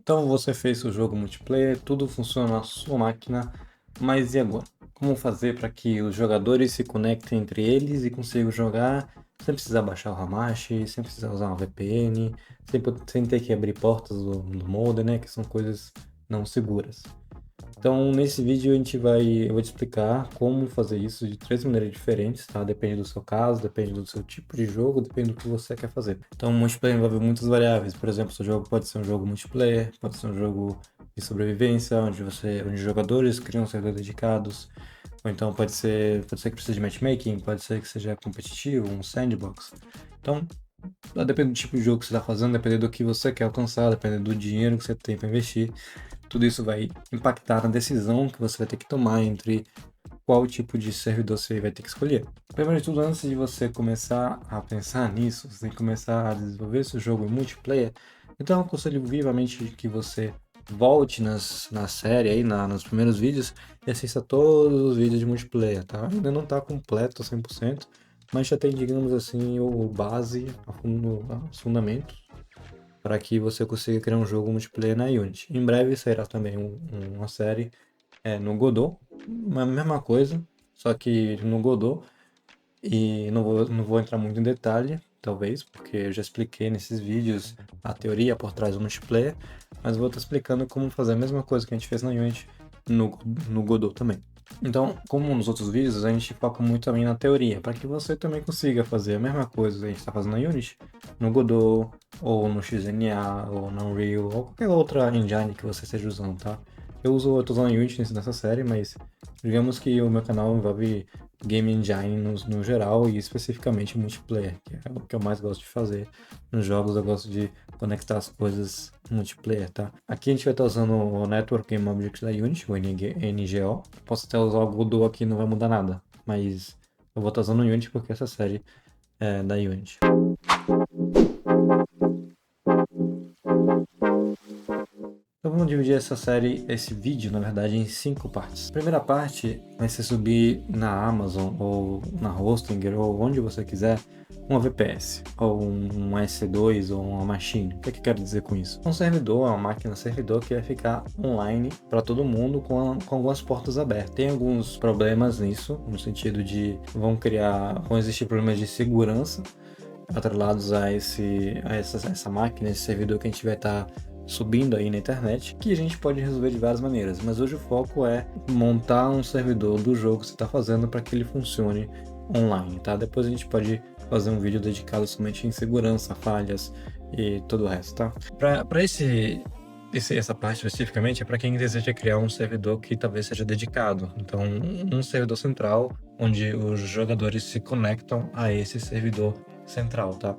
Então você fez o jogo multiplayer, tudo funciona na sua máquina, mas e agora? Como fazer para que os jogadores se conectem entre eles e consigam jogar sem precisar baixar o Hamashi, sem precisar usar uma VPN, sem ter que abrir portas do modem, né? Que são coisas não seguras. Então, nesse vídeo eu vou te explicar como fazer isso de três maneiras diferentes, tá? Depende do seu caso, depende do seu tipo de jogo, depende do que você quer fazer. Então, o multiplayer envolve muitas variáveis. Por exemplo, seu jogo pode ser um jogo multiplayer, pode ser um jogo de sobrevivência, onde os jogadores criam servidores dedicados, ou então pode ser que precise de matchmaking, pode ser que seja competitivo, um sandbox. Então, depende do tipo de jogo que você está fazendo, depende do que você quer alcançar, depende do dinheiro que você tem para investir. Tudo isso vai impactar na decisão que você vai ter que tomar entre qual tipo de servidor você vai ter que escolher. Primeiro de tudo, antes de você começar a pensar nisso, você tem que começar a desenvolver seu jogo em multiplayer. Então, eu aconselho vivamente que você volte na série, nos primeiros vídeos, e assista todos os vídeos de multiplayer, tá? Ainda não está completo 100%, mas já tem, digamos assim, o base, os fundamentos para que você consiga criar um jogo multiplayer na Unity. Em breve sairá também uma série no Godot, a mesma coisa, só que no Godot, e não vou entrar muito em detalhe, talvez, porque eu já expliquei nesses vídeos a teoria por trás do multiplayer, mas vou estar explicando como fazer a mesma coisa que a gente fez na Unity no Godot também. Então, como nos outros vídeos, a gente foca muito também na teoria, para que você também consiga fazer a mesma coisa que a gente está fazendo na Unity, no Godot, ou no XNA, ou no Unreal, ou qualquer outra engine que você esteja usando, tá? Eu tô usando a Unity nessa série, mas digamos que o meu canal envolve Game Engine no geral e especificamente multiplayer, que é o que eu mais gosto de fazer nos jogos. Eu gosto de conectar as coisas multiplayer, tá? Aqui a gente vai estar usando o Network Game Object da Unity, o NGO. Posso até usar o Godot aqui, não vai mudar nada, mas eu vou estar usando o Unity porque essa série é da Unity. Então vamos dividir esse vídeo, na verdade, em 5 partes. A primeira parte vai ser subir na Amazon ou na Hostinger ou onde você quiser uma VPS ou um S2 ou uma machine. O que é que eu quero dizer com isso? Um servidor, uma máquina servidor que vai ficar online para todo mundo com algumas portas abertas. Tem alguns problemas nisso, no sentido de vão existir problemas de segurança atrelados a essa máquina, esse servidor que a gente vai estar subindo aí na internet, que a gente pode resolver de várias maneiras, mas hoje o foco é montar um servidor do jogo que você está fazendo para que ele funcione online, tá? Depois a gente pode fazer um vídeo dedicado somente em segurança, falhas e todo o resto, tá? Para essa parte especificamente é para quem deseja criar um servidor que talvez seja dedicado. Então, um servidor central onde os jogadores se conectam a esse servidor central, tá?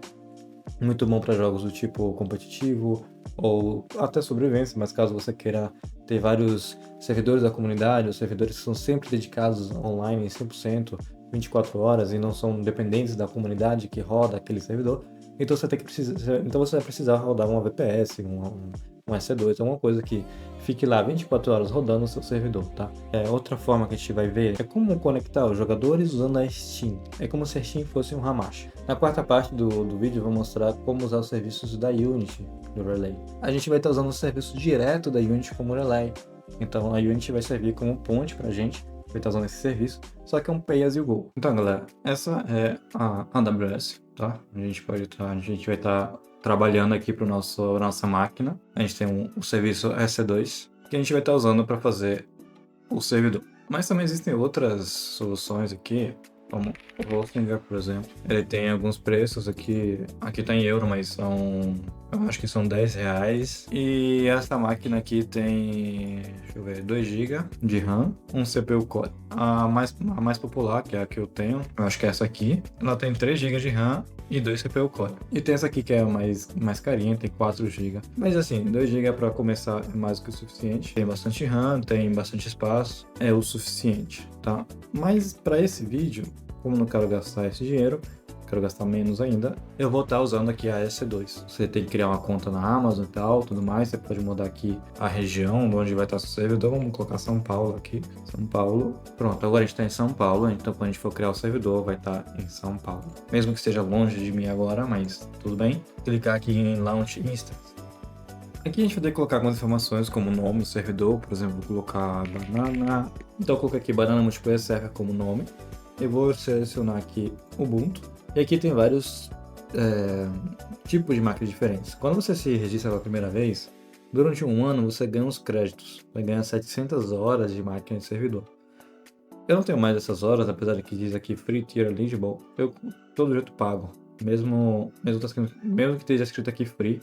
Muito bom para jogos do tipo competitivo ou até sobrevivência, mas caso você queira ter vários servidores da comunidade, os servidores que são sempre dedicados online 100%, 24 horas e não são dependentes da comunidade que roda aquele servidor, então você vai precisar rodar uma VPS, um EC2, alguma coisa que fique lá 24 horas rodando o seu servidor, tá? Outra forma que a gente vai ver é como conectar os jogadores usando a Steam. É como se a Steam fosse um Hamashi. Na quarta parte do vídeo eu vou mostrar como usar os serviços da Unity do Relay. A gente vai estar usando o serviço direto da Unity como Relay. Então a Unity vai servir como ponte pra gente, vai estar usando esse serviço, só que é um pay as you go. Então galera, essa é a AWS, tá? A gente vai estar trabalhando aqui para nossa máquina. A gente tem o serviço EC2 que a gente vai estar usando para fazer o servidor. Mas também existem outras soluções aqui, como o Hostinger, por exemplo. Ele tem alguns preços aqui tá em euro, mas eu acho que são R$ 10. E essa máquina aqui tem, deixa eu ver, 2 GB de RAM, um CPU Core. A mais popular, que é a que eu tenho, eu acho que é essa aqui, ela tem 3 GB de RAM e 2 CPU Core. E tem essa aqui que é a mais carinha, tem 4 GB. Mas assim, 2 GB para começar é mais do que o suficiente. Tem bastante RAM, tem bastante espaço, é o suficiente, tá? Mas para esse vídeo, como não quero gastar esse dinheiro, quero gastar menos ainda, eu vou estar usando aqui a EC2. Você tem que criar uma conta na Amazon e tal, tudo mais. Você pode mudar aqui a região onde vai estar seu servidor. Vamos colocar São Paulo aqui. São Paulo. Pronto, agora a gente está em São Paulo, então quando a gente for criar o servidor, vai estar em São Paulo. Mesmo que esteja longe de mim agora, mas tudo bem. Clicar aqui em Launch Instance. Aqui a gente vai ter que colocar algumas informações como nome do servidor, por exemplo, vou colocar banana. Então eu coloquei aqui banana multiplayer server como nome. Eu vou selecionar aqui Ubuntu. E aqui tem vários tipos de máquinas diferentes. Quando você se registra pela primeira vez, durante um ano você ganha uns créditos. Vai ganhar 700 horas de máquina de servidor. Eu não tenho mais essas horas, apesar de que diz aqui Free Tier Eligible. Eu todo jeito pago. Mesmo que esteja escrito aqui Free.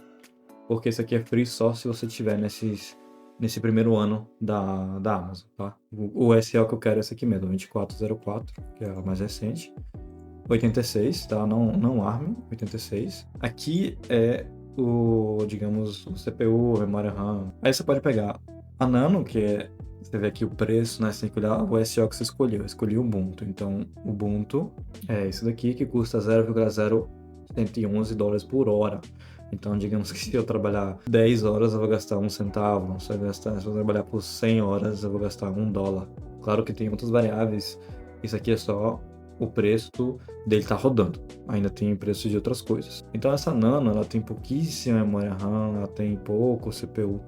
Porque isso aqui é free só se você tiver nesse primeiro ano da Amazon, tá? O SEO que eu quero é esse aqui mesmo, 2404, que é o mais recente. 86, tá? Não ARM, 86. Aqui é digamos, o CPU, a memória RAM. Aí você pode pegar a Nano, que é, você vê aqui o preço, né? Você tem que olhar o SEO que você escolheu. Eu escolhi o Ubuntu. Então, Ubuntu é esse daqui que custa 0,0111 dólares por hora. Então, digamos que se eu trabalhar 10 horas, eu vou gastar 1 centavo. Se eu trabalhar por 100 horas, eu vou gastar $1. Claro que tem outras variáveis. Isso aqui é só o preço dele tá rodando. Ainda tem preço de outras coisas. Então, essa Nano, ela tem pouquíssima memória RAM, ela tem pouco CPU.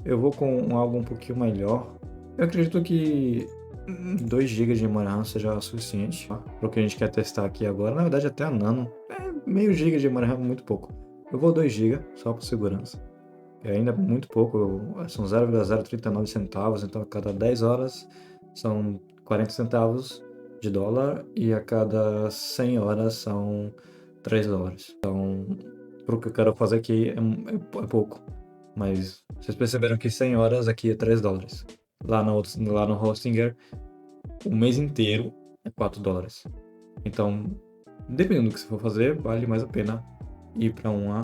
Eu vou com algo um pouquinho melhor. Eu acredito que 2 GB de memória RAM seja suficiente, tá? Para o que a gente quer testar aqui agora. Na verdade, até a Nano é meio giga de memória RAM, muito pouco. Eu vou 2 GB só por segurança. É ainda muito pouco, são 0,039 centavos, então a cada 10 horas são 40 centavos de dólar e a cada 100 horas são 3 dólares. Então, para o que eu quero fazer aqui é pouco. Mas vocês perceberam que 100 horas aqui é 3 dólares. Lá no Hostinger, o mês inteiro é 4 dólares. Então, dependendo do que você for fazer, vale mais a pena ir para uma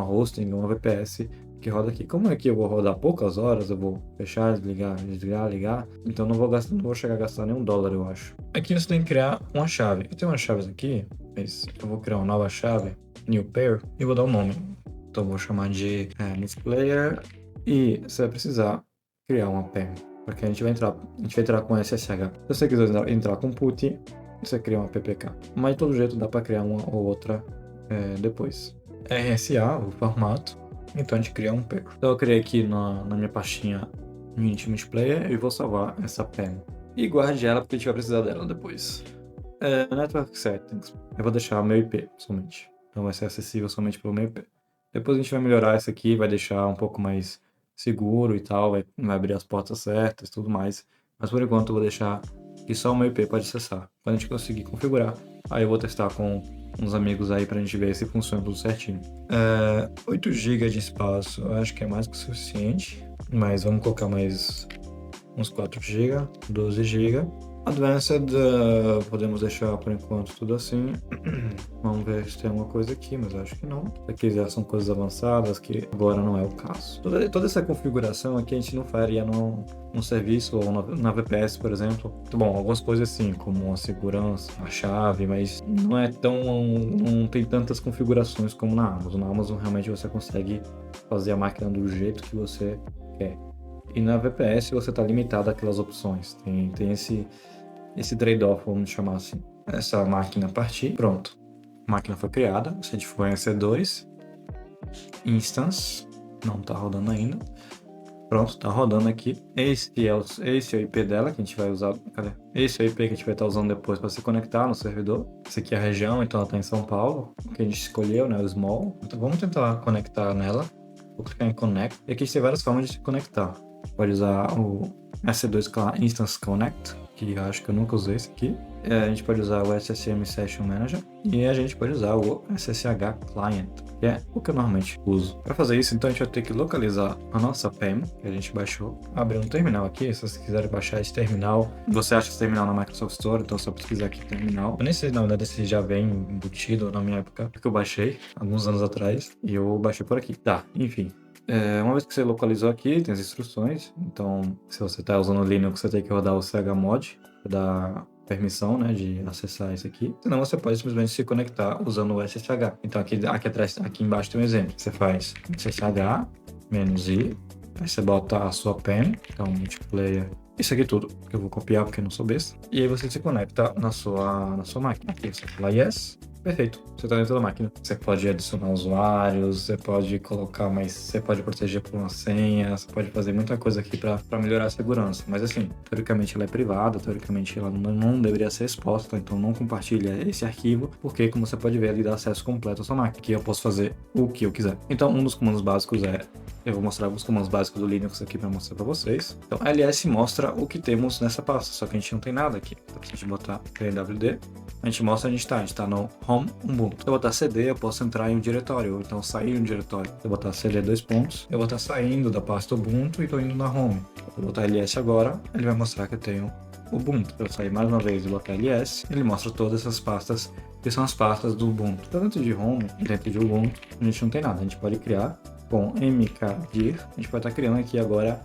hosting, uma VPS que roda aqui. Como aqui eu vou rodar poucas horas, eu vou fechar, desligar, ligar, então não vou chegar a gastar nenhum dólar, eu acho. Aqui você tem que criar uma chave. Eu tenho umas chaves aqui, mas eu vou criar uma nova chave, new pair, e vou dar um nome. Então eu vou chamar de multiplayer e você vai precisar criar uma PEM, porque a gente vai entrar com SSH. Se você quiser entrar com PuTTY, você cria uma PPK. Mas de todo jeito dá para criar uma ou outra depois. RSA, o formato, então a gente cria um pair. Então eu criei aqui na minha pastinha Unity Multiplayer e vou salvar essa PEM. E guarde ela porque a gente vai precisar dela depois. Network Settings, eu vou deixar o meu IP somente. Então vai ser acessível somente pelo meu IP. Depois a gente vai melhorar isso aqui, vai deixar um pouco mais seguro e tal, vai abrir as portas certas e tudo mais. Mas por enquanto eu vou deixar que só o meu IP pode acessar. Quando a gente conseguir configurar, aí eu vou testar com uns amigos aí pra gente ver se funciona tudo certinho. 8 GB de espaço, eu acho que é mais que o suficiente, mas vamos colocar mais uns 4 GB, 12 GB. Advanced, podemos deixar por enquanto tudo assim. Vamos ver se tem alguma coisa aqui, mas acho que não. Aqui já são coisas avançadas que agora não é o caso. Toda essa configuração aqui a gente não faria num serviço ou na VPS, por exemplo. Bom, algumas coisas assim, como a segurança, a chave, mas não tem tantas configurações como na Amazon. Na Amazon realmente você consegue fazer a máquina do jeito que você quer. E na VPS você está limitado àquelas opções. Tem esse trade-off, vamos chamar assim. Essa máquina partir, pronto. A máquina foi criada, se a gente for em EC2, instance, não está rodando ainda. Pronto, está rodando aqui. Esse é o IP dela que a gente vai usar. Cadê? Esse é o IP que a gente vai estar usando depois para se conectar no servidor. Esse aqui é a região, então ela está em São Paulo, que a gente escolheu, né? O small. Então vamos tentar conectar nela. Vou clicar em Connect. E aqui tem várias formas de se conectar. Pode usar o EC2 Instance Connect, que eu acho que eu nunca usei esse aqui. A gente pode usar o SSM Session Manager e a gente pode usar o SSH Client, que é o que eu normalmente uso. Para fazer isso, então a gente vai ter que localizar a nossa PEM, que a gente baixou. Abrir um terminal aqui, se vocês quiserem baixar esse terminal, você acha esse terminal na Microsoft Store, então é só pesquisar aqui terminal. Eu nem sei, na verdade, se já vem embutido na minha época, porque eu baixei alguns anos atrás e eu baixei por aqui. Tá, enfim. Uma vez que você localizou aqui, tem as instruções. Então, se você está usando o Linux, você tem que rodar o chmod para dar permissão, né, de acessar isso aqui. Senão, você pode simplesmente se conectar usando o SSH. Então, aqui embaixo tem um exemplo. Você faz SSH, "-i", aí você bota a sua PEM, então multiplayer. Isso aqui tudo, que eu vou copiar porque eu não sou besta. E aí você se conecta na sua máquina. Aqui você fala yes. Perfeito, você está dentro da máquina. Você pode adicionar usuários, você pode colocar, mas você pode proteger por uma senha, você pode fazer muita coisa aqui para melhorar a segurança. Mas assim, teoricamente ela é privada, teoricamente ela não deveria ser exposta, então não compartilha esse arquivo, porque como você pode ver, ele dá acesso completo à sua máquina, que eu posso fazer o que eu quiser. Então um dos comandos básicos eu vou mostrar os comandos básicos do Linux aqui para mostrar para vocês. Então, ls mostra o que temos nessa pasta, só que a gente não tem nada aqui. Então, se a gente botar pwd, a gente mostra onde a gente está no home Ubuntu. Se eu botar cd, eu posso entrar em um diretório, ou então sair de um diretório. Se eu botar cd dois pontos, eu vou estar saindo da pasta Ubuntu e estou indo na home. Se eu botar ls agora, ele vai mostrar que eu tenho Ubuntu. Se eu sair mais uma vez e botar ls, ele mostra todas essas pastas, que são as pastas do Ubuntu. Então, dentro de home, dentro de Ubuntu, a gente não tem nada. A gente pode criar com mkdir, a gente pode estar criando aqui agora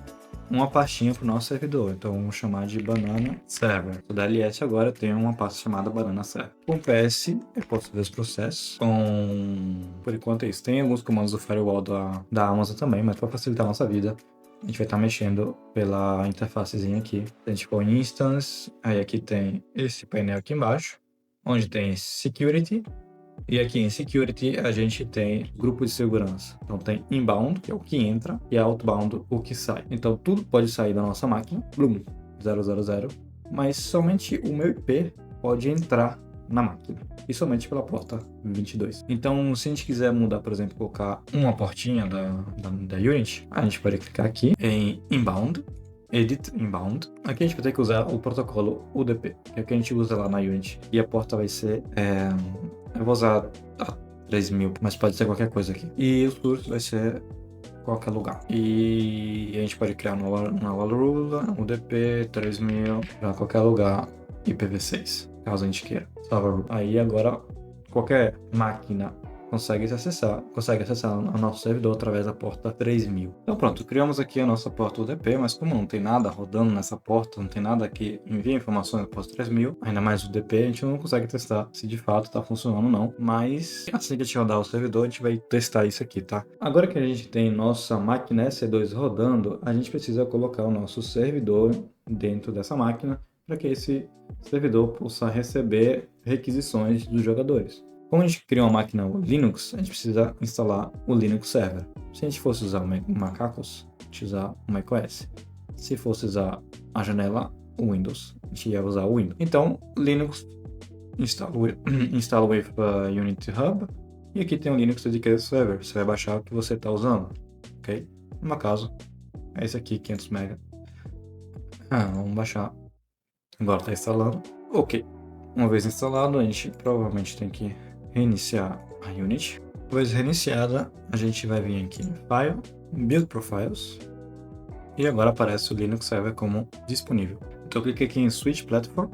uma pastinha para o nosso servidor. Então vamos chamar de Banana Server. O da ls agora tem uma pasta chamada Banana Server. Com ps eu posso ver os processos. Por enquanto é isso. Tem alguns comandos do firewall da Amazon também, mas para facilitar a nossa vida, a gente vai estar mexendo pela interfacezinha aqui. A gente põe instance, aí aqui tem esse painel aqui embaixo, onde tem security. E aqui em Security a gente tem grupo de segurança. Então tem Inbound, que é o que entra, e Outbound, o que sai. Então tudo pode sair da nossa máquina, Bloom 000, mas somente o meu IP pode entrar na máquina. E somente pela porta 22. Então se a gente quiser mudar, por exemplo, colocar uma portinha da Unity, a gente pode clicar aqui em Inbound, Edit Inbound. Aqui a gente vai ter que usar o protocolo UDP, que é o que a gente usa lá na Unity. E a porta vai ser... eu vou usar a 3000, mas pode ser qualquer coisa aqui. E o source vai ser qualquer lugar. E a gente pode criar uma nova rule, UDP 3000, para qualquer lugar, IPv6, caso a gente queira. Salva. Aí agora qualquer máquina consegue acessar o nosso servidor através da porta 3000. Então pronto, criamos aqui a nossa porta UDP, mas como não tem nada rodando nessa porta, não tem nada que envie informações da porta 3000, ainda mais o UDP, a gente não consegue testar se de fato está funcionando ou não, mas assim que a gente rodar o servidor, a gente vai testar isso aqui, tá? Agora que a gente tem nossa máquina EC2 rodando, a gente precisa colocar o nosso servidor dentro dessa máquina para que esse servidor possa receber requisições dos jogadores. Como a gente cria uma máquina Linux, a gente precisa instalar o Linux Server. Se a gente fosse usar o MacOS, a gente ia usar o macOS. Se fosse usar a janela Windows, a gente ia usar o Windows. Então, Linux install with Unity Hub. E aqui tem o Linux Dedicated Server. Você vai baixar o que você está usando, ok? No meu caso, é esse aqui, 500 MB. Vamos baixar. Agora está instalando. Ok. Uma vez instalado, a gente provavelmente tem que reiniciar a Unity. Depois reiniciada, a gente vai vir aqui em File, Build Profiles, e agora aparece o Linux Server como disponível. Então eu cliquei aqui em Switch Platform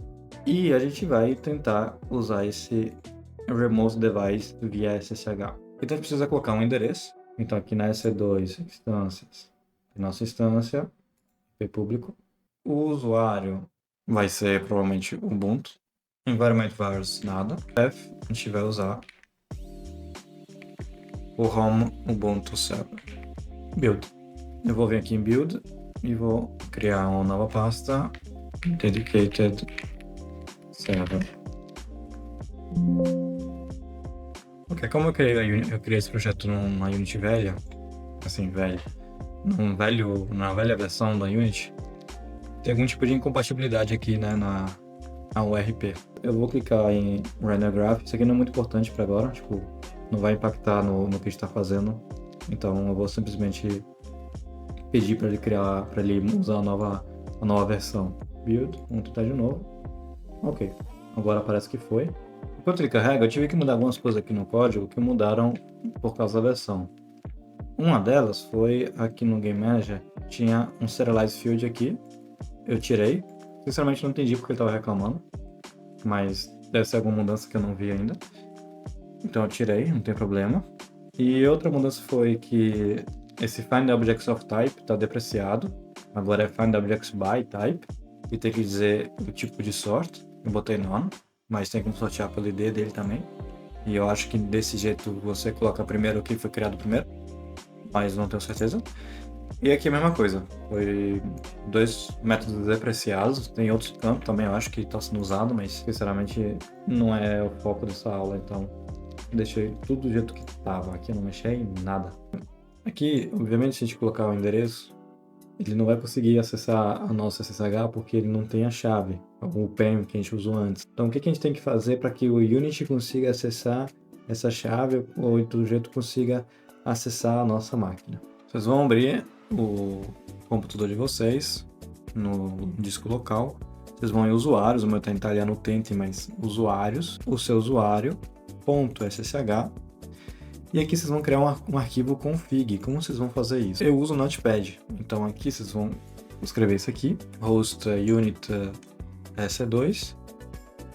e a gente vai tentar usar esse Remote Device via SSH. Então a gente precisa colocar um endereço. Então aqui na EC2 instâncias, nossa instância, IP público. O usuário vai ser provavelmente Ubuntu. Environment Vars nada. F, a gente vai usar o Home Ubuntu Server. Build. Eu vou vir aqui em Build e vou criar uma nova pasta Dedicated Server. Ok, como eu criei esse projeto numa Unity velha, assim, na velha versão da Unity, tem algum tipo de incompatibilidade aqui, né, na URP. Eu vou clicar em Render Graph, isso aqui não é muito importante para agora, tipo, não vai impactar no que a gente está fazendo, então eu vou simplesmente pedir para ele usar a nova versão. Build, vamos tentar de novo. Ok, agora parece que foi. Enquanto ele carrega, eu tive que mudar algumas coisas aqui no código que mudaram por causa da versão. Uma delas foi aqui no Game Manager, tinha um Serialize Field aqui, eu tirei. Sinceramente não entendi porque ele estava reclamando, mas deve ser alguma mudança que eu não vi ainda. Então eu tirei, não tem problema. E outra mudança foi que esse Find Objects of Type está depreciado. Agora é Find Objects by Type. E tem que dizer o tipo de sort. Eu botei None, mas tem como sortear pelo ID dele também. E eu acho que desse jeito você coloca primeiro o que foi criado primeiro, mas não tenho certeza. E aqui a mesma coisa. Foi 2 métodos depreciados. Tem outros campos também, eu acho que está sendo usado, mas sinceramente não é o foco dessa aula, então deixei tudo do jeito que estava. Aqui eu não mexi em nada. Aqui, obviamente, se a gente colocar o endereço, ele não vai conseguir acessar a nossa SSH porque ele não tem a chave, o PEM que a gente usou antes. Então, o que a gente tem que fazer para que o Unity consiga acessar essa chave ou do jeito consiga acessar a nossa máquina? Vocês vão abrir o computador de vocês no disco local. Vocês vão em usuários, o meu está em italiano, tentem, mas usuários, o seu usuário, .ssh. E aqui vocês vão criar um arquivo config. Como vocês vão fazer isso? Eu uso o Notepad. Então aqui vocês vão escrever isso aqui, host unit EC2.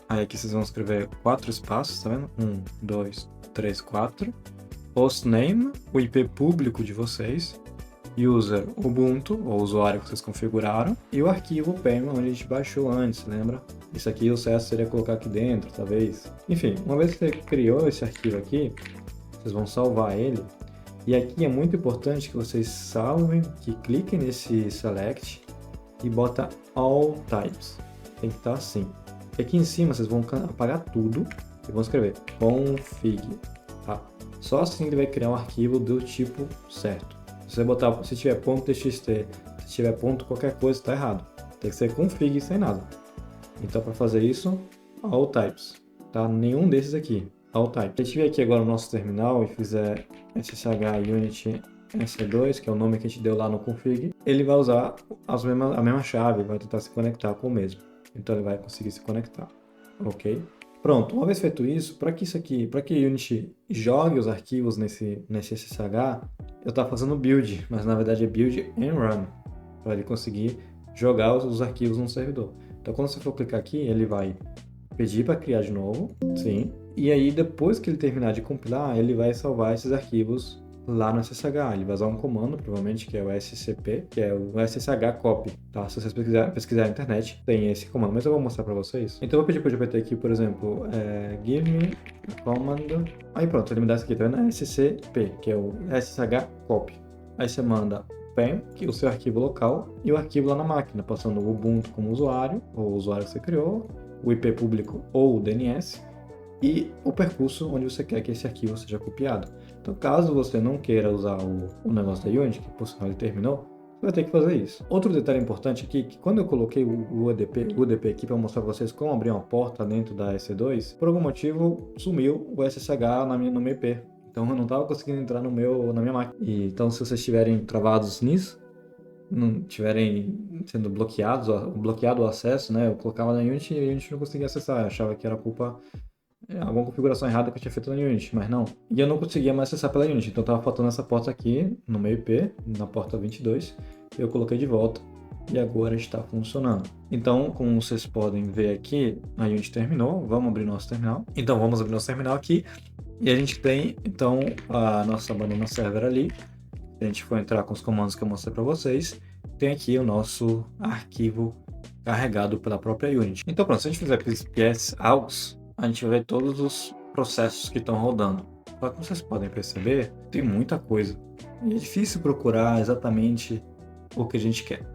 Aí aqui vocês vão escrever 4 espaços, tá vendo? 1, 2, 3, 4. Hostname, o IP público de vocês. User Ubuntu, o usuário que vocês configuraram. E o arquivo PEM, onde a gente baixou antes, lembra? Isso aqui o certo seria colocar aqui dentro, talvez. Enfim, uma vez que você criou esse arquivo aqui, vocês vão salvar ele. E aqui é muito importante que vocês salvem, que cliquem nesse select e bota all types. Tem que estar assim. E aqui em cima vocês vão apagar tudo e vão escrever config. Tá? Só assim ele vai criar um arquivo do tipo certo. Se você botar, se tiver .txt, se tiver ponto qualquer coisa, está errado. Tem que ser config sem nada. Então para fazer isso, all types. Tá? Nenhum desses aqui. All type. Se a gente vier aqui agora no nosso terminal e fizer ssh unit ec2, que é o nome que a gente deu lá no config, ele vai usar a mesma chave, vai tentar se conectar com o mesmo. Então ele vai conseguir se conectar. Ok? Pronto, uma vez feito isso, para que o Unity jogue os arquivos nesse ssh, eu estava fazendo build, mas na verdade é build and run, para ele conseguir jogar os arquivos no servidor. Então quando você for clicar aqui, ele vai pedir para criar de novo, sim. E aí, depois que ele terminar de compilar, ele vai salvar esses arquivos lá no SSH. Ele vai usar um comando, provavelmente, que é o scp, que é o ssh copy, tá? Se vocês pesquisarem na internet, tem esse comando, mas eu vou mostrar para vocês. Então, eu vou pedir para o GPT aqui, por exemplo, give me a command. Aí pronto, ele me dá isso aqui, tá vendo? scp, que é o ssh copy. Aí você manda PEM, que é o seu arquivo local, e o arquivo lá na máquina, passando o Ubuntu como usuário, ou o usuário que você criou, o IP público ou o DNS, e o percurso onde você quer que esse arquivo seja copiado. Então, caso você não queira usar o negócio da Unity, que por sinal ele terminou, você vai ter que fazer isso. Outro detalhe importante aqui, que quando eu coloquei o UDP aqui para mostrar para vocês como abrir uma porta dentro da EC2, por algum motivo sumiu o SSH no meu IP. Então eu não estava conseguindo entrar na minha máquina. Então, se vocês estiverem travados nisso, não estiverem sendo bloqueado o acesso, né? Eu colocava na Unity e a Unity não conseguia acessar. Eu achava que era culpa alguma configuração errada que eu tinha feito na Unity, mas não. E eu não conseguia mais acessar pela Unity, então estava faltando essa porta aqui no meu IP, na porta 22. Eu coloquei de volta e agora está funcionando. Então, como vocês podem ver aqui, a Unity terminou. Vamos abrir nosso terminal. Então, vamos abrir nosso terminal aqui. E a gente tem, então, a nossa banana server ali. Se a gente for entrar com os comandos que eu mostrei para vocês, tem aqui o nosso arquivo carregado pela própria Unity. Então pronto, se a gente fizer ps aux, a gente vai ver todos os processos que estão rodando. Só que como vocês podem perceber, tem muita coisa. E é difícil procurar exatamente o que a gente quer.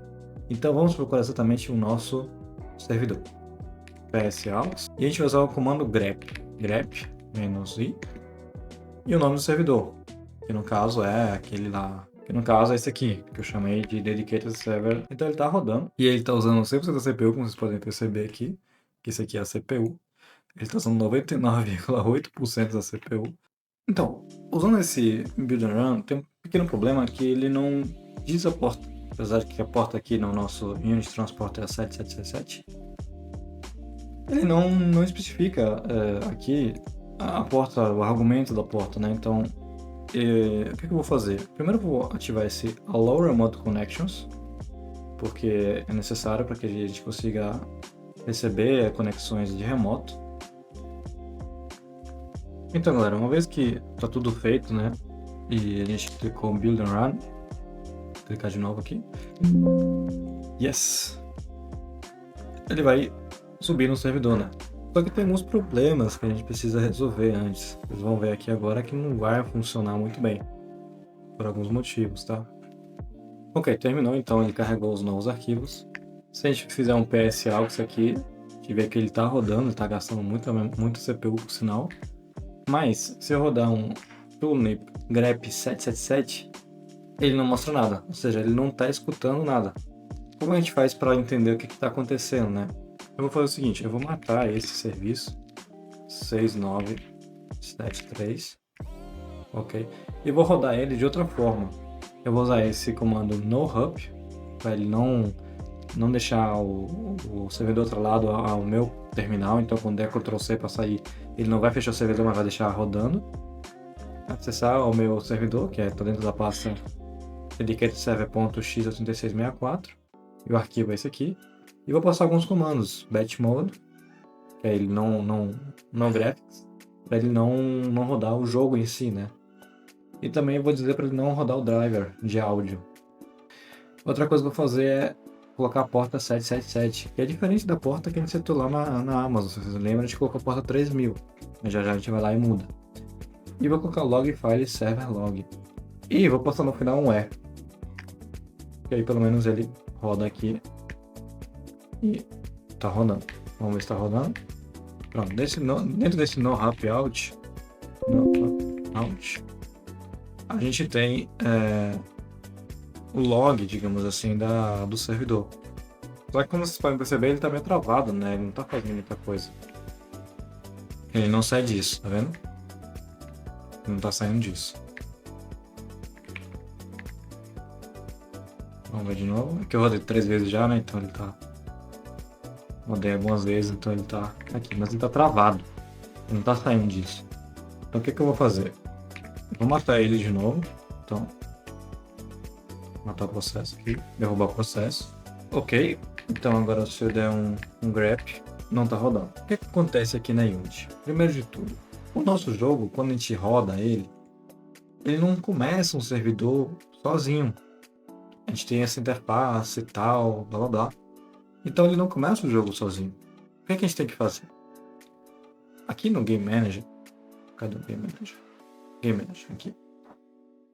Então vamos procurar exatamente o nosso servidor. ps aux, e a gente vai usar o comando grep -i, e o nome do servidor, que no caso é aquele lá, que no caso é esse aqui, que eu chamei de Dedicated Server. Então ele está rodando, e ele está usando 100% da CPU, como vocês podem perceber aqui, que esse aqui é a CPU. Ele está usando 99,8% da CPU. Então, usando esse Build and Run, tem um pequeno problema que ele não diz a porta, apesar de que a porta aqui no nosso Unity Transporter é 7777, ele não especifica aqui a porta, o argumento da porta, né? Então, o que eu vou fazer? Primeiro eu vou ativar esse Allow Remote Connections, porque é necessário para que a gente consiga receber conexões de remoto. Então, galera, uma vez que está tudo feito, né, e a gente clicou Build and Run, vou clicar de novo aqui, yes, ele vai subir no servidor, né? Só que tem alguns problemas que a gente precisa resolver antes. Vocês vão ver aqui agora que não vai funcionar muito bem, por alguns motivos, tá? Ok, terminou, então ele carregou os novos arquivos. Se a gente fizer um PSAux aqui, a gente vê que ele está rodando, ele está gastando muito CPU por sinal. Mas, se eu rodar um Tulip grep 777, ele não mostra nada, ou seja, ele não está escutando nada. Como a gente faz para entender o que está acontecendo, né? Eu vou fazer o seguinte, eu vou matar esse serviço 6973, ok? E vou rodar ele de outra forma. Eu vou usar esse comando no-hub para ele não deixar o servidor atrelado ao meu terminal. Então, quando der Ctrl C para sair, ele não vai fechar o servidor, mas vai deixar rodando. Acessar o meu servidor, que está dentro da pasta dedicated-server.x8664, e o arquivo é esse aqui. E vou passar alguns comandos, batch mode, que é ele não graphics, para ele não rodar o jogo em si, né? E também vou dizer para ele não rodar o driver de áudio. Outra coisa que eu vou fazer é colocar a porta 777, que é diferente da porta que a gente setou lá na Amazon. Vocês lembram? A gente colocou a porta 3000, mas já a gente vai lá e muda. E vou colocar log file server log. E vou passar no final um E. Que aí pelo menos ele roda aqui. E tá rodando. Vamos ver se tá rodando. Pronto, dentro desse no wrap out, a gente tem o log, digamos assim, do servidor. Só que como vocês podem perceber, ele tá meio travado, né? Ele não tá fazendo muita coisa. Ele não sai disso, tá vendo? Ele não tá saindo disso. Vamos ver de novo. Aqui eu rodei 3 vezes já, né? Então ele tá... Rodei algumas vezes, então ele tá aqui. Mas ele tá travado. Ele não tá saindo disso. Então o que eu vou fazer? Vou matar ele de novo. Então... Matar o processo aqui. Derrubar o processo. Ok. Então agora se eu der um grep, não tá rodando. O que acontece aqui na Unity? Primeiro de tudo, o nosso jogo, quando a gente roda ele não começa um servidor sozinho. A gente tem essa interface e tal, blá blá blá. Então ele não começa o jogo sozinho. O que a gente tem que fazer? Aqui no Game Manager, cadê o Game Manager? Game Manager, aqui.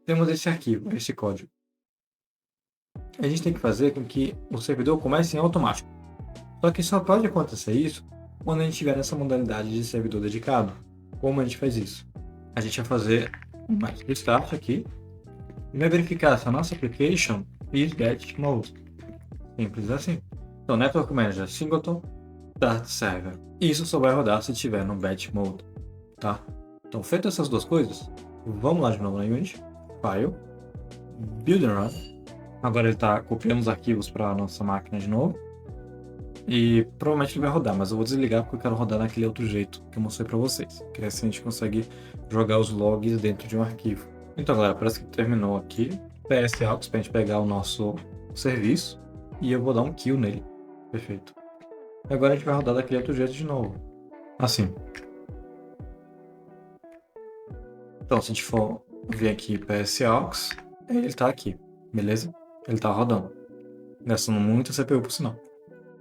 Temos esse arquivo, esse código. A gente tem que fazer com que o servidor comece em automático. Só que só pode acontecer isso quando a gente tiver essa modalidade de servidor dedicado. Como a gente faz isso? A gente vai fazer um restart aqui e vai verificar se a nossa application is batch mode. Simples assim. Então, Network Manager Singleton Start Server. Isso só vai rodar se estiver no batch mode, tá? Então, feito essas duas coisas, vamos lá de novo na Unity, File, Build and Run. Agora ele está copiando os arquivos para a nossa máquina de novo. E provavelmente ele vai rodar, mas eu vou desligar porque eu quero rodar daquele outro jeito que eu mostrei para vocês. Que é assim a gente consegue jogar os logs dentro de um arquivo. Então, galera, parece que terminou aqui. PSAux para a gente pegar o nosso serviço. E eu vou dar um kill nele. Perfeito. Agora a gente vai rodar daquele outro jeito de novo. Assim. Então, se a gente for ver aqui PSAux, ele está aqui. Beleza? Ele está rodando. Gastando muito CPU por sinal.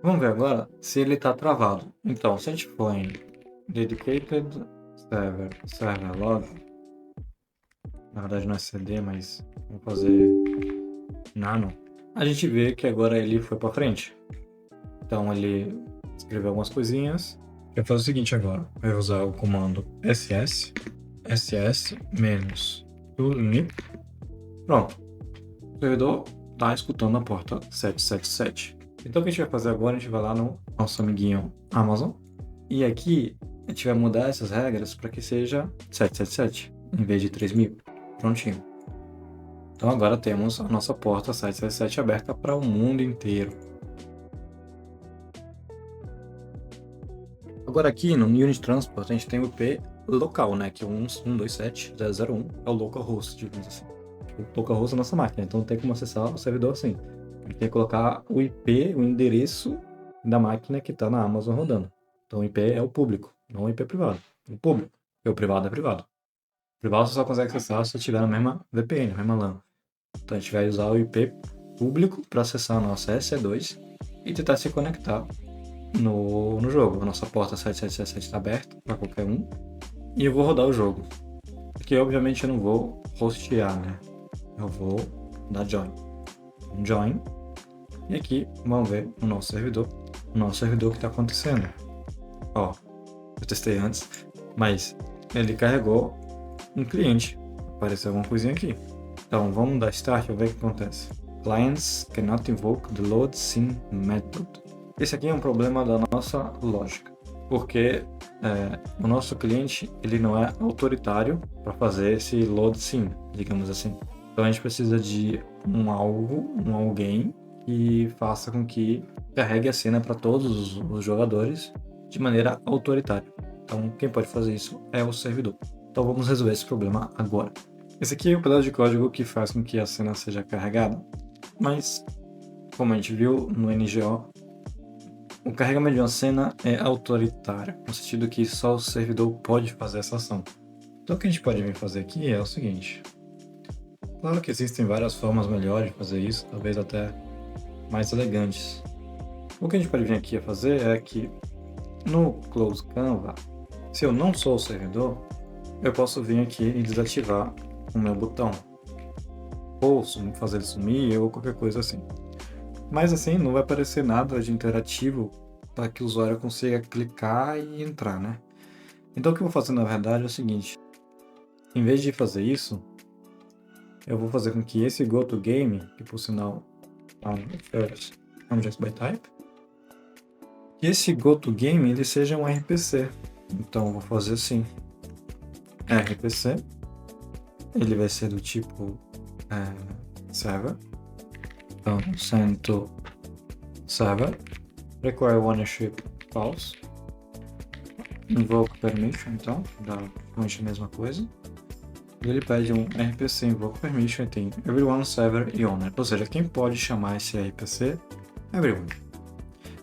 Vamos ver agora se ele está travado. Então, se a gente for em Dedicated Server Log, na verdade não é CD, mas vou fazer nano, a gente vê que agora ele foi para frente. Então ele escreveu algumas coisinhas. Eu vou fazer o seguinte agora, eu vou usar o comando ss -tulip. Pronto, o servidor está escutando a porta 777. Então o que a gente vai fazer agora, a gente vai lá no nosso amiguinho Amazon, e aqui a gente vai mudar essas regras para que seja 777, em vez de 3000. Prontinho. Então agora temos a nossa porta 777 aberta para o mundo inteiro. Agora aqui no Unity Transport a gente tem o IP local, né, que é 127.0.0.1, é o localhost, digamos assim. O localhost é a nossa máquina, então não tem como acessar o servidor assim. A gente tem que colocar o IP, o endereço da máquina que está na Amazon rodando. Então o IP é o público, não o IP privado. O público. E o privado é privado. O privado você só consegue acessar se estiver na mesma VPN, na mesma LAN. Então a gente vai usar o IP público para acessar a nossa EC2 e tentar se conectar no jogo. A nossa porta 7777 está aberta para qualquer um. E eu vou rodar o jogo. Porque obviamente eu não vou hostear, né? Eu vou dar join. um join. E aqui vamos ver o nosso servidor que está acontecendo. Ó, eu testei antes, mas ele carregou um cliente. Apareceu alguma coisinha aqui. Então vamos dar start e ver o que acontece. Clients cannot invoke the load scene method. Esse aqui é um problema da nossa lógica, porque o nosso cliente ele não é autoritário para fazer esse load scene, digamos assim. Então a gente precisa de alguém que faça com que carregue a cena para todos os jogadores de maneira autoritária. Então quem pode fazer isso é o servidor. Então vamos resolver esse problema agora. Esse aqui é o pedaço de código que faz com que a cena seja carregada, mas como a gente viu no NGO, o carregamento de uma cena é autoritário, no sentido que só o servidor pode fazer essa ação. Então o que a gente pode vir fazer aqui é o seguinte. Claro que existem várias formas melhores de fazer isso, talvez até mais elegantes. O que a gente pode vir aqui a fazer é que no Close Canva, se eu não sou o servidor, eu posso vir aqui e desativar o meu botão, ou fazer ele sumir, ou qualquer coisa assim. Mas assim, não vai aparecer nada de interativo para que o usuário consiga clicar e entrar, né? Então o que eu vou fazer na verdade é o seguinte. Em vez de fazer isso, eu vou fazer com que esse GoToGame, que por sinal é um object by type, que esse GoToGame ele seja um RPC. Então eu vou fazer assim. RPC, ele vai ser do tipo server. Então, send to server, require ownership false, invoke permission, então, dá a mesma coisa. E ele pede um RPC invoke permission e tem everyone, server e owner. Ou seja, quem pode chamar esse RPC? Everyone.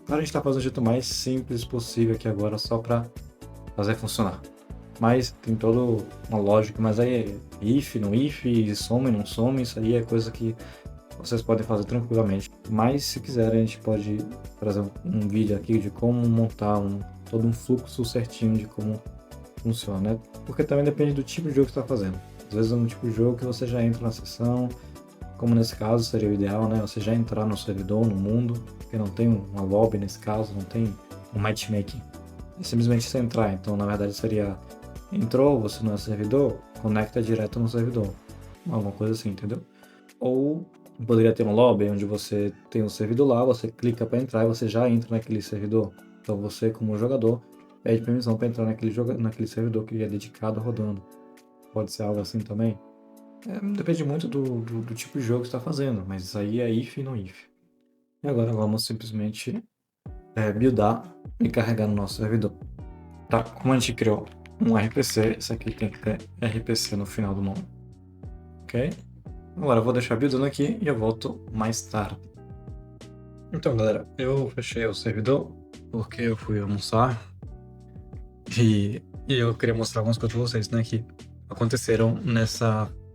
Claro, a gente está fazendo do jeito mais simples possível aqui agora, só para fazer funcionar. Mas tem toda uma lógica, mas aí é if, não if, some, não some, isso aí é coisa que vocês podem fazer tranquilamente. Mas se quiserem, a gente pode trazer um vídeo aqui de como montar todo um fluxo certinho de como funciona, né? Porque também depende do tipo de jogo que você está fazendo. Às vezes é um tipo de jogo que você já entra na sessão, como nesse caso seria o ideal, né? Você já entrar no servidor, no mundo, porque não tem uma lobby nesse caso, não tem um matchmaking. É simplesmente você entrar, então na verdade seria entrou, você não é servidor, conecta direto no servidor. Alguma coisa assim, entendeu? Ou poderia ter um lobby onde você tem um servidor lá, você clica para entrar e você já entra naquele servidor. Então você, como jogador, pede permissão para entrar naquele servidor que é dedicado rodando. Pode ser algo assim também. Depende muito do tipo de jogo que você está fazendo, mas isso aí é if e não if. E agora vamos simplesmente buildar e carregar no nosso servidor. Tá, como a gente criou um RPC, isso aqui tem que ter RPC no final do nome. Ok? Agora eu vou deixar buildando aqui e eu volto mais tarde. Então galera, eu fechei o servidor porque eu fui almoçar e eu queria mostrar algumas coisas para vocês, né, que aconteceram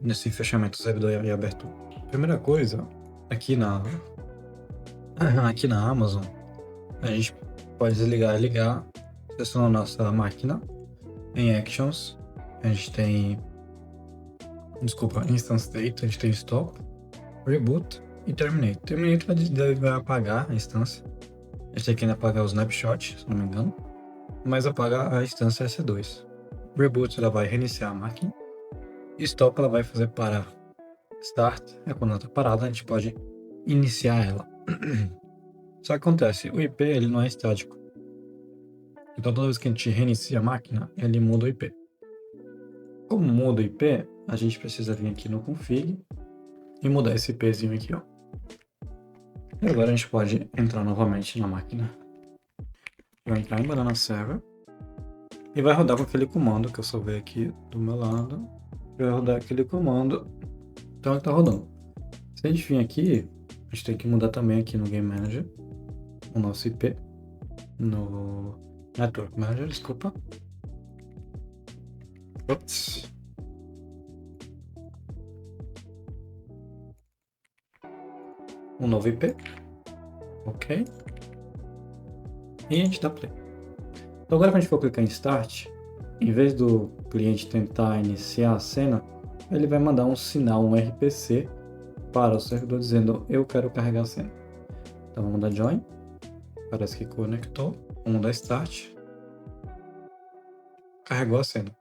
nesse fechamento do servidor e abertura. Primeira coisa, aqui na Amazon, a gente pode desligar e ligar, selecionando a nossa máquina em Actions, a gente tem, Instance State, a gente tem Stop, Reboot e Terminate. Terminate vai apagar a instância, a gente tem que ainda apagar o Snapshot, se não me engano, mas apaga a instância S2. Reboot ela vai reiniciar a máquina, e Stop ela vai fazer parar. Start é quando ela está parada, a gente pode iniciar ela. Só que acontece, o IP ele não é estático. Então toda vez que a gente reinicia a máquina, ele muda o IP. Como muda o IP, a gente precisa vir aqui no config e mudar esse IPzinho aqui, ó. E agora a gente pode entrar novamente na máquina. Vai entrar em Banana Server e vai rodar com aquele comando que eu salvei aqui do meu lado. Vai rodar aquele comando. Então ele está rodando. Se a gente vir aqui, a gente tem que mudar também aqui no Game Manager o nosso IP. No Network Manager, desculpa. Ops. Um novo IP. Ok. E a gente dá play. Então agora quando a gente for clicar em Start, em vez do cliente tentar iniciar a cena, ele vai mandar um sinal, um RPC, para o servidor dizendo eu quero carregar a senha. Então vamos dar join. Parece que conectou. Vamos dar start. Carregou a senha.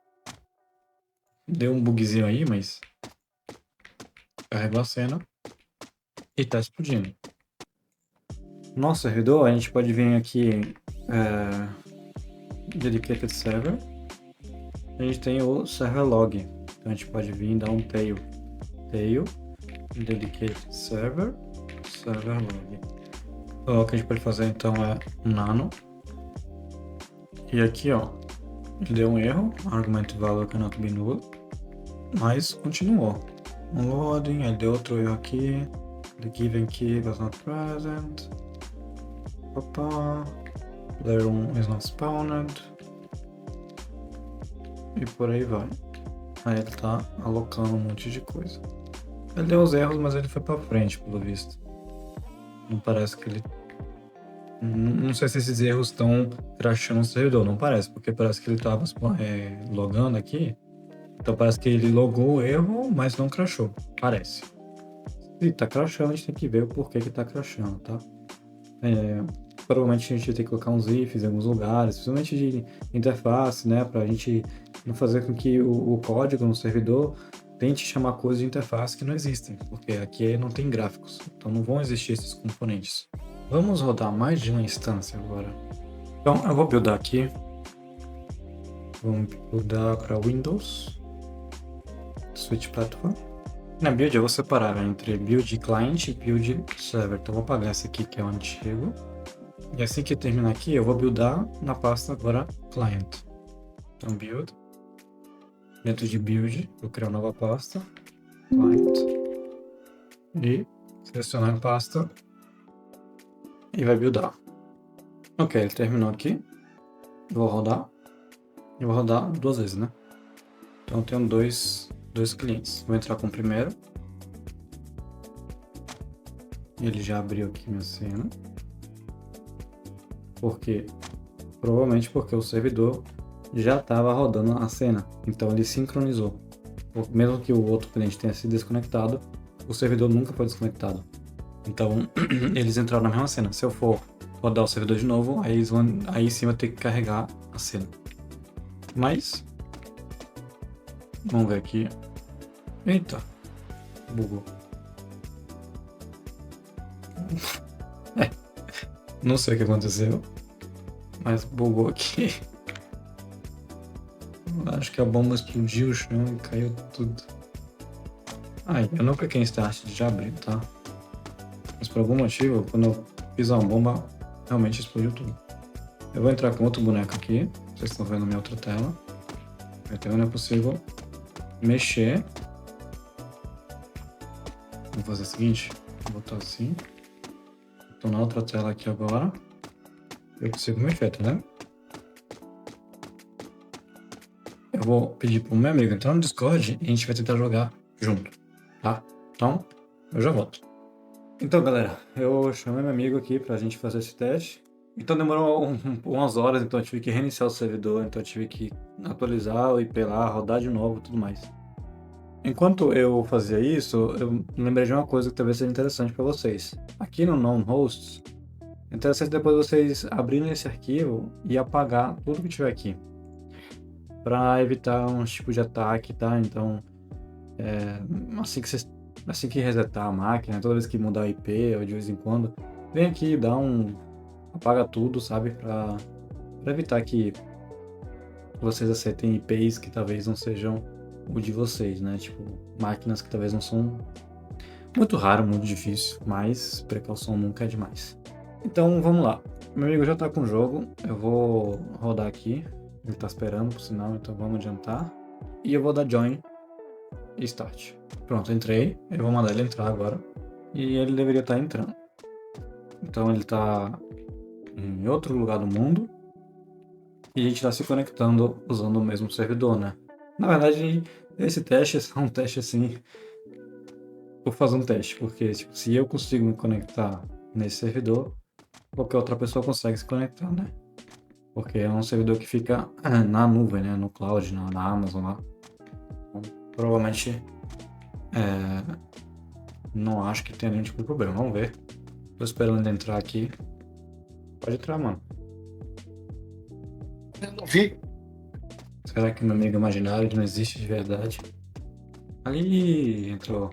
Deu um bugzinho aí, mas carregou a senha e tá explodindo. No nosso servidor, a gente pode vir aqui Dedicated Server. A gente tem o Server Log. Então a gente pode vir e dar um tail. Dedicated Server Log. O que a gente pode fazer então é nano. E aqui, ó, ele deu um erro. Argument value cannot be null. Mas continuou. Loading, ele deu outro erro aqui. The given key was not present. Player 1 is not spawned. E por aí vai. Aí ele tá alocando um monte de coisa. Ele deu os erros, mas ele foi pra frente, pelo visto. Não parece que ele... Não sei se esses erros estão crashando o servidor. Não parece, porque parece que ele tava logando aqui. Então parece que ele logou o erro, mas não crashou. Parece. Se tá crashando, a gente tem que ver o porquê que tá crashando, tá? Provavelmente a gente vai ter que colocar uns ifs em alguns lugares, principalmente de interface, né? Pra gente não fazer com que o código no servidor tente chamar coisas de interface que não existem, porque aqui não tem gráficos, então não vão existir esses componentes. Vamos rodar mais de uma instância agora. Então eu vou buildar aqui. Vamos buildar para Windows. Switch Platform. Na build eu vou separar entre build client e build server. Então eu vou apagar esse aqui que é o antigo. E assim que terminar aqui, eu vou buildar na pasta agora client. Então build. Dentro de build, vou criar uma nova pasta. Client. E selecionar a pasta. E vai buildar. Ok, ele terminou aqui. Eu vou rodar. Eu vou rodar duas vezes, né? Então eu tenho dois clientes. Vou entrar com o primeiro. Ele já abriu aqui minha cena. Por quê? Provavelmente porque o servidor já estava rodando a cena. Então ele sincronizou. Mesmo que o outro cliente tenha se desconectado, o servidor nunca foi desconectado. Então eles entraram na mesma cena. Se eu for rodar o servidor de novo, aí sim vai ter que carregar a cena. Mas vamos ver aqui. Eita, bugou. Não sei o que aconteceu, mas bugou aqui. Acho que a bomba explodiu o chão e caiu tudo. Ai, eu não cliquei em start de abrir, tá? Mas por algum motivo, quando eu fiz uma bomba, realmente explodiu tudo. Eu vou entrar com outro boneco aqui. Vocês estão vendo a minha outra tela. Então não é possível mexer. Vou fazer o seguinte. Vou botar assim. Estou na outra tela aqui agora. Eu consigo mexer, tá vendo? Eu vou pedir pro meu amigo entrar no Discord e a gente vai tentar jogar junto, tá? Então, eu já volto. Então, galera, eu chamei meu amigo aqui pra gente fazer esse teste. Então demorou umas horas, então eu tive que reiniciar o servidor, então eu tive que atualizar o IP lá, rodar de novo e tudo mais. Enquanto eu fazia isso, eu lembrei de uma coisa que talvez seja interessante para vocês. Aqui no Known Hosts, é interessante depois vocês abrirem esse arquivo e apagar tudo que tiver aqui, para evitar um tipo de ataque, tá? Então, assim que resetar a máquina, toda vez que mudar o IP ou de vez em quando, vem aqui e apaga tudo, sabe? Para evitar que vocês aceitem IPs que talvez não sejam o de vocês, né? Tipo, máquinas que talvez não são muito raro, muito difícil, mas precaução nunca é demais. Então, vamos lá. Meu amigo já tá com o jogo, eu vou rodar aqui, ele tá esperando por sinal, então vamos adiantar. E eu vou dar join e start. Pronto, entrei, eu vou mandar ele entrar agora. E ele deveria estar entrando. Então ele tá em outro lugar do mundo. E a gente está se conectando usando o mesmo servidor, né? Na verdade, esse teste é só um teste assim. Vou fazer um teste, porque tipo, se eu consigo me conectar nesse servidor, qualquer outra pessoa consegue se conectar, né? Porque é um servidor que fica na nuvem, né? No cloud, na Amazon lá. Então, provavelmente não acho que tenha nenhum tipo de problema. Vamos ver. Tô esperando ele entrar aqui. Pode entrar, mano. Eu não vi. Será que meu amigo imaginário não existe de verdade? Ali entrou.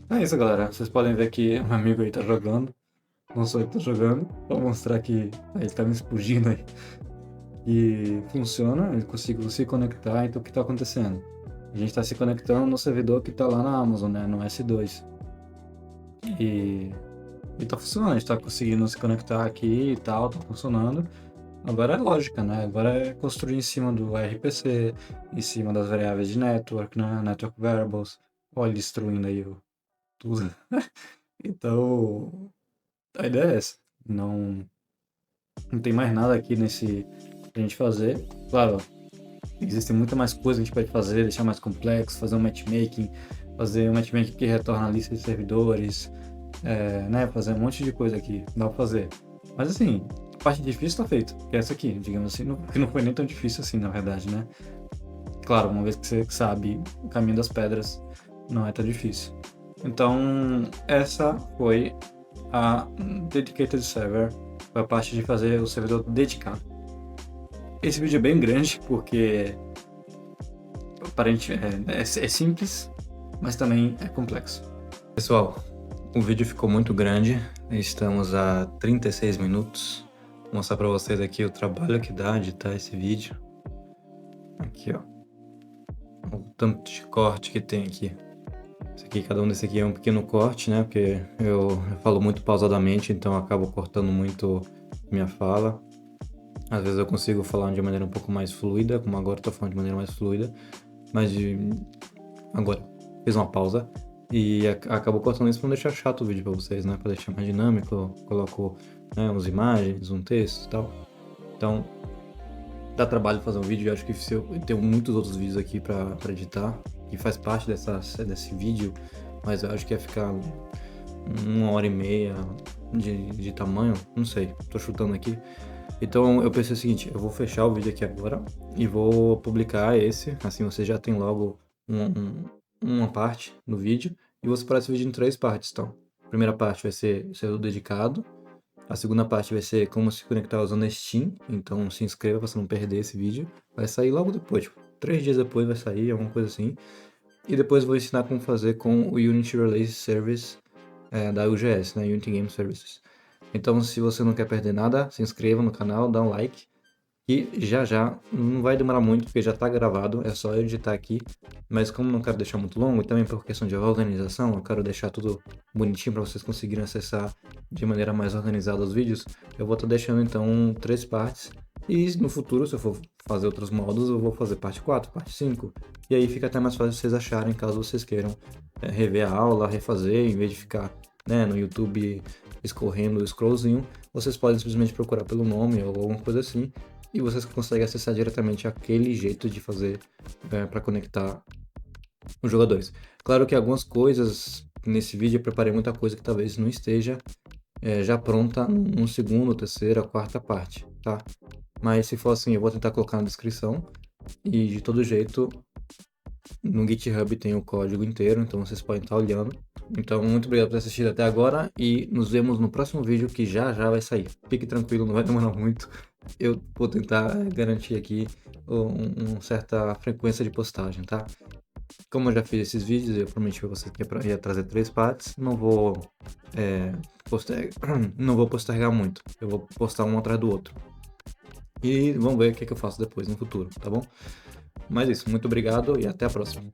É isso, galera. Vocês podem ver que meu amigo aí tá jogando. Não sou eu que tô jogando. Vou mostrar que ele tá me explodindo aí. E funciona, ele conseguiu se conectar. Então o que tá acontecendo? A gente tá se conectando no servidor que tá lá na Amazon, né? No S2. E tá funcionando, a gente tá conseguindo se conectar aqui e tal, tá funcionando. Agora é lógica, né? Agora é construir em cima do RPC, em cima das variáveis de network, né? Network variables. Olha, destruindo aí tudo. Então, a ideia é essa. Não tem mais nada aqui nesse pra gente fazer. Claro, existem muita mais coisas que a gente pode fazer, deixar mais complexo, fazer um matchmaking que retorna a lista de servidores, né? Fazer um monte de coisa aqui, dá pra fazer. Mas assim, a parte difícil tá feita, que é essa aqui, digamos assim, que não foi nem tão difícil assim, na verdade, né? Claro, uma vez que você sabe o caminho das pedras, não é tão difícil. Então, essa foi a Dedicated Server, foi a parte de fazer o servidor dedicado. Esse vídeo é bem grande, porque aparentemente é simples, mas também é complexo. Pessoal, o vídeo ficou muito grande, estamos a 36 minutos. Vou mostrar para vocês aqui o trabalho que dá editar esse vídeo. Aqui, ó. O tanto de corte que tem aqui. Cada um desse aqui é um pequeno corte, né? Porque eu falo muito pausadamente, então eu acabo cortando muito minha fala. Às vezes eu consigo falar de maneira um pouco mais fluida, como agora eu tô falando de maneira mais fluida. Mas agora, fiz uma pausa. E acabo cortando isso pra não deixar chato o vídeo pra vocês, né? Pra deixar mais dinâmico, eu coloco, né, umas imagens, um texto e tal. Então, dá trabalho fazer um vídeo. Eu acho que eu tenho muitos outros vídeos aqui pra editar, que faz parte desse vídeo, mas eu acho que ia ficar 1h30 de tamanho, não sei, tô chutando aqui. Então eu pensei o seguinte, eu vou fechar o vídeo aqui agora e vou publicar esse, assim você já tem logo uma parte do vídeo, e vou separar esse vídeo em 3 partes, então. A primeira parte vai ser o dedicado, a segunda parte vai ser como se conectar usando a Steam, então se inscreva para você não perder esse vídeo, vai sair logo depois, tipo, 3 dias depois vai sair, alguma coisa assim. E depois vou ensinar como fazer com o Unity Release Service da UGS, né, Unity Game Services. Então se você não quer perder nada, se inscreva no canal, dá um like. E já, não vai demorar muito, porque já está gravado, é só eu editar aqui. Mas como não quero deixar muito longo, e também por questão de organização, eu quero deixar tudo bonitinho para vocês conseguirem acessar de maneira mais organizada os vídeos, eu vou estar deixando então 3 partes. E no futuro, se eu for fazer outros modos, eu vou fazer parte 4, parte 5. E aí fica até mais fácil vocês acharem, caso vocês queiram rever a aula, refazer, em vez de ficar, né, no YouTube escorrendo o scrollzinho, vocês podem simplesmente procurar pelo nome ou alguma coisa assim, e vocês conseguem acessar diretamente aquele jeito de fazer para conectar os jogadores. Claro que algumas coisas nesse vídeo eu preparei muita coisa que talvez não esteja já pronta no segundo, terceira, quarta parte, tá? Mas se for assim, eu vou tentar colocar na descrição, e de todo jeito no GitHub tem o código inteiro, então vocês podem estar olhando. Então, muito obrigado por ter assistido até agora e nos vemos no próximo vídeo que já vai sair. Fique tranquilo, não vai demorar muito. Eu vou tentar garantir aqui uma certa frequência de postagem, tá? Como eu já fiz esses vídeos, eu prometi pra vocês que ia trazer 3 partes. Não vou não vou postergar muito. Eu vou postar um atrás do outro. E vamos ver o que eu faço depois no futuro, tá bom? Mas é isso, muito obrigado e até a próxima.